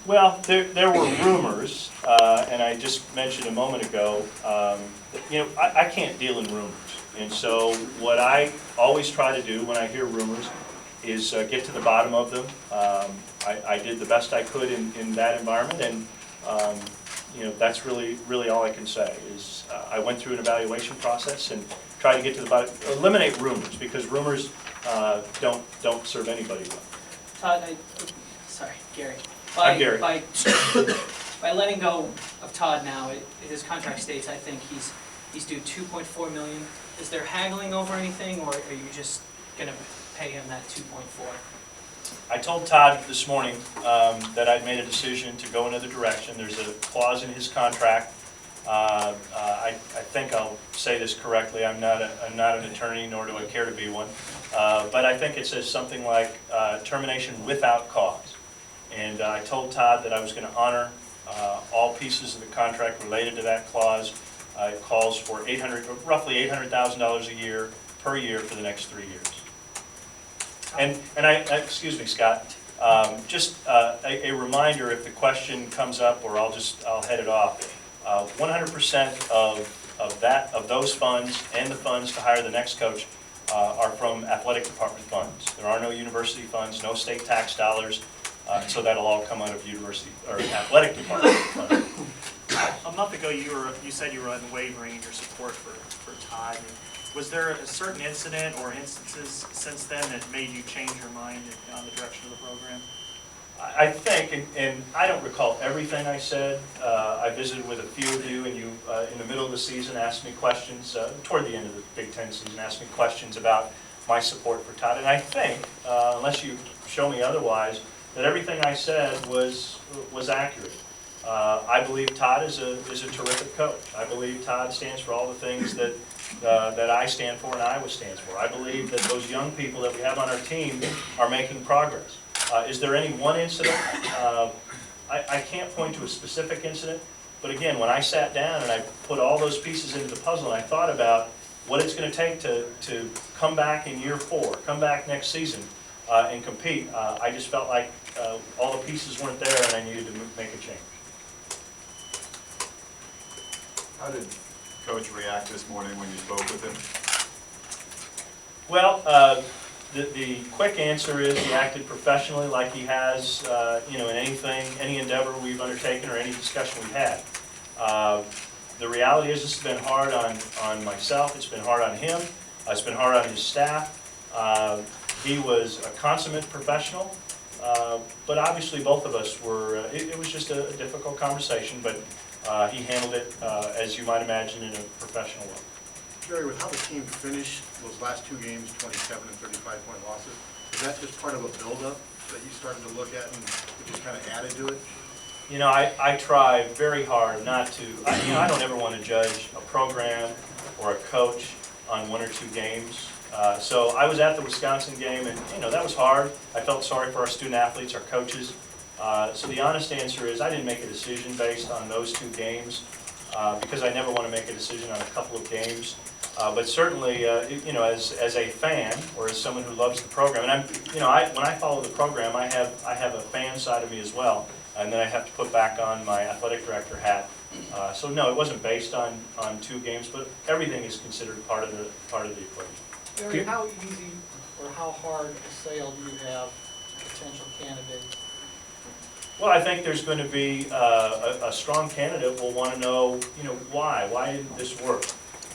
Well, there were rumors, and I just mentioned a moment ago, I can't deal in rumors. And so what I always try to do when I hear rumors is get to the bottom of them. I did the best I could in that environment, and that's really all I can say is I went through an evaluation process and tried to get to the bottom, eliminate rumors, because rumors don't serve anybody well. Todd, sorry, Gary. I'm Gary. By letting go of Todd now, his contract states, I think he's due $2.4 million. Is there haggling over anything, or are you just going to pay him that 2.4? I told Todd this morning that I'd made a decision to go another direction. There's a clause in his contract. I think I'll say this correctly. I'm not an attorney, nor do I care to be one. But I think it says something like termination without cause. And I told Todd that I was going to honor all pieces of the contract related to that clause. It calls for roughly $800,000 a year per year for the next 3 years. And excuse me, Scott, just a reminder, if the question comes up, or I'll head it off. 100% of those funds and the funds to hire the next coach are from athletic department funds. There are no university funds, no state tax dollars. So that'll all come out of university or athletic department funds. A month ago, you said you were unwavering in your support for Todd. Was there a certain incident or instances since then that made you change your mind on the direction of the program? I think, and I don't recall everything I said. I visited with a few of you, and you, in the middle of the season, asked me questions, toward the end of the Big Ten season, asked me questions about my support for Todd. And I think, unless you show me otherwise, that everything I said was accurate. I believe Todd is a terrific coach. I believe Todd stands for all the things that I stand for and Iowa stands for. I believe that those young people that we have on our team are making progress. Is there any one incident? I can't point to a specific incident, but again, when I sat down and I put all those pieces into the puzzle and I thought about what it's going to take to come back in year 4, come back next season and compete, I just felt like all the pieces weren't there and I needed to make a change. How did Coach react this morning when you spoke with him? Well, the quick answer is he acted professionally, like he has, in any endeavor we've undertaken or any discussion we've had. The reality is this has been hard on myself. It's been hard on him. It's been hard on his staff. He was a consummate professional, but obviously both of us were. It was just a difficult conversation, but he handled it, as you might imagine, in a professional way. Jerry, with how the team finished those last 2 games, 27 and 35-point losses, is that just part of a buildup that you started to look at and it just kind of added to it? You know, I try very hard not to. I don't ever want to judge a program or a coach on 1 or 2 games. So I was at the Wisconsin game, and that was hard. I felt sorry for our student athletes, our coaches. So the honest answer is I didn't make a decision based on those 2 games because I never want to make a decision on a couple of games. But certainly, as a fan or as someone who loves the program, and when I follow the program, I have a fan side of me as well, and then I have to put back on my athletic director hat. So no, it wasn't based on 2 games, but everything is considered part of the equation. Barry, how easy or how hard a sale do you have to potential candidates? Well, I think there's going to be a strong candidate will want to know, why didn't this work?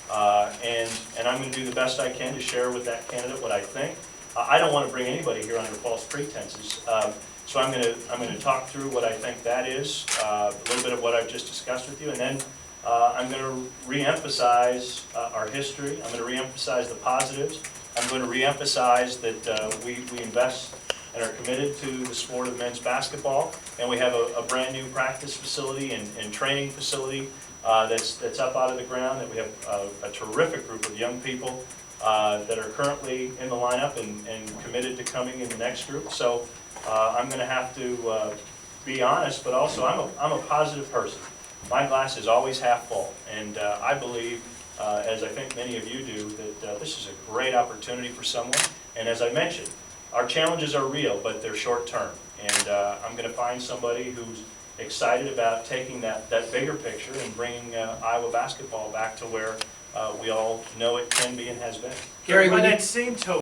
And I'm going to do the best I can to share with that candidate what I think. I don't want to bring anybody here under false pretenses. So I'm going to talk through what I think that is, a little bit of what I've just discussed with you, and then I'm going to reemphasize our history. I'm going to reemphasize the positives. I'm going to reemphasize that we invest and are committed to the sport of men's basketball, and we have a brand new practice facility and training facility that's up out of the ground, that we have a terrific group of young people that are currently in the lineup and committed to coming in the next group. So I'm going to have to be honest, but also I'm a positive person. My glass is always half full, and I believe, as I think many of you do, that this is a great opportunity for someone. And as I mentioned, our challenges are real, but they're short term. And I'm going to find somebody who's excited about taking that bigger picture and bringing Iowa basketball back to where we all know it can be and has been. Gary, By when you- that same token,